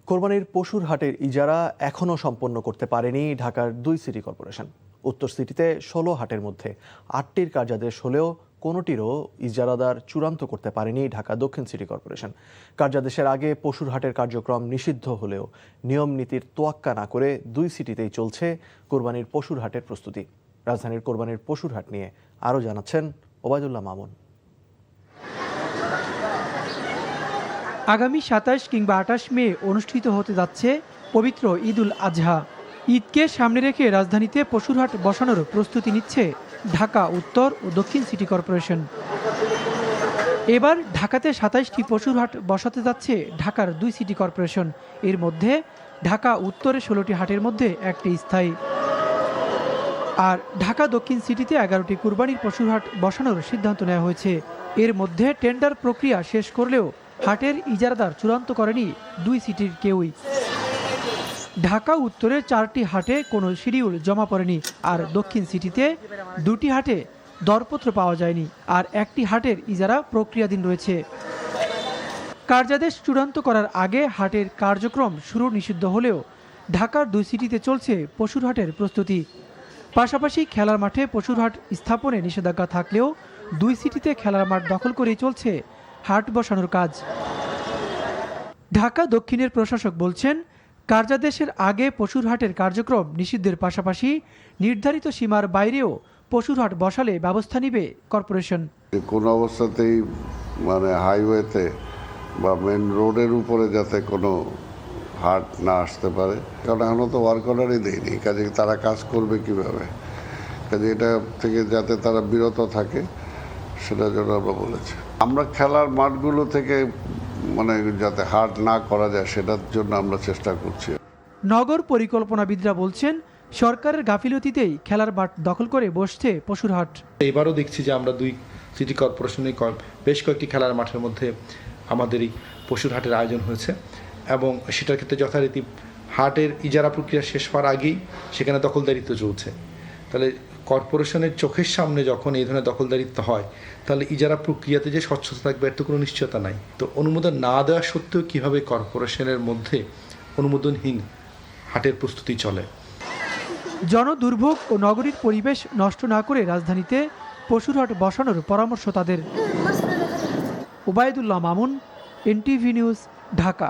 কোরবানির পশুর হাটের ইজারা এখনও সম্পন্ন করতে পারেনি ঢাকার ২ সিটি কর্পোরেশন। উত্তর সিটিতে ১৬ হাটের মধ্যে ৮টির কার্যাদেশ হলেও কোনোটিরও ইজারাদার চূড়ান্ত করতে পারেনি ঢাকা দক্ষিণ সিটি কর্পোরেশন। কার্যাদেশের আগে পশুর হাটের কার্যক্রম নিষিদ্ধ হলেও নিয়ম নীতির তোয়াক্কা না করে ২ সিটিতেই চলছে কোরবানির পশুর হাটের প্রস্তুতি। রাজধানীর কোরবানির পশুর হাট নিয়ে আরও জানাচ্ছেন ওবায়দুল্লাহ মামুন। আগামী ২৭ কিংবা ২৮ মে অনুষ্ঠিত হতে যাচ্ছে পবিত্র ঈদ উল আজহা। ঈদকে সামনে রেখে রাজধানীতে পশুর হাট বসানোর প্রস্তুতি নিচ্ছে ঢাকা উত্তর ও দক্ষিণ সিটি কর্পোরেশন। এবার ঢাকাতে ২৭টি পশুর হাট বসাতে যাচ্ছে ঢাকার ২ সিটি কর্পোরেশন। এর মধ্যে ঢাকা উত্তরে ১৬টি হাটের মধ্যে একটি স্থায়ী। আর ঢাকা দক্ষিণ সিটিতে ১১টি কুরবানির পশুর হাট বসানোর সিদ্ধান্ত নেওয়া হয়েছে। এর মধ্যে টেন্ডার প্রক্রিয়া শেষ করলেও হাটের ইজারাদার চূড়ান্ত করেনি ২ সিটির কেউই। ঢাকা উত্তরের ৪টি হাটে কোনো শিডিউল জমা পড়েনি, আর দক্ষিণ সিটিতে ২টি হাটে দরপত্র পাওয়া যায়নি, আর একটি হাটের ইজারা প্রক্রিয়াধীন রয়েছে। কার্যাদেশ চূড়ান্ত করার আগে হাটের কার্যক্রম শুরু নিষিদ্ধ হলেও ঢাকার ২ সিটিতে চলছে পশুর হাটের প্রস্তুতি। পাশাপাশি খেলার মাঠে পশুর হাট স্থাপনে নিষেধাজ্ঞা থাকলেও ২ সিটিতে খেলার মাঠ দখল করেই চলছে হাট বসানোর কাজ। ঢাকা দক্ষিণের প্রশাসক বলছেন, কার্যাদেশের আগে পশুর হাটের কার্যক্রম নিষিদ্ধের পাশাপাশি নির্ধারিত সীমার বাইরেও পশুর হাট বসালে ব্যবস্থা নেবে কর্পোরেশন। কোনো অবস্থাতেই হাইওয়েতে বা মেন রোডের উপরে যাতে কোনো হাট না আসতে পারে, কারণ এখনও তো ওয়ার্ক অর্ডারই দেয়নি, কাজে তারা কাজ করবে কিভাবে, কাজে এটা থেকে যাতে তারা বিরত থাকে সেটার জন্য আমরা বলেছি। আমরা খেলার মাঠগুলো থেকে যাতে হাট না করা যায় সেটার জন্য আমরা চেষ্টা করছি। নগর পরিকল্পনাবিদরা বলছেন, সরকারের গাফিলতিতেই খেলার মাঠ দখল করে বসছে পশুর হাট। এবারও দেখছি যে আমরা ২ সিটি কর্পোরেশনে বেশ কয়েকটি খেলার মাঠের মধ্যে আমাদের এই পশুর হাটের আয়োজন হয়েছে, এবং সেটার ক্ষেত্রে যথারীতি হাটের ইজারা প্রক্রিয়া শেষ হওয়ার আগেই সেখানে দখলদারিত্ব চলছে। তাহলে কর্পোরেশনের চোখের সামনে যখন এই ধরনের দখলদারিত্ব হয়, তাহলে ইজারা প্রক্রিয়াতে যে স্বচ্ছতা থাকবে এর তো কোনো নিশ্চয়তা নাই। তো অনুমোদন না দেওয়া সত্ত্বেও কীভাবে কর্পোরেশনের মধ্যে অনুমোদনহীন হাটের প্রস্তুতি চলে। জনদুর্ভোগ ও নগরীর পরিবেশ নষ্ট না করে রাজধানীতে পশুর হাট বসানোর পরামর্শ তাদের। Obaidullah Mamun, NTV news, Dhaka.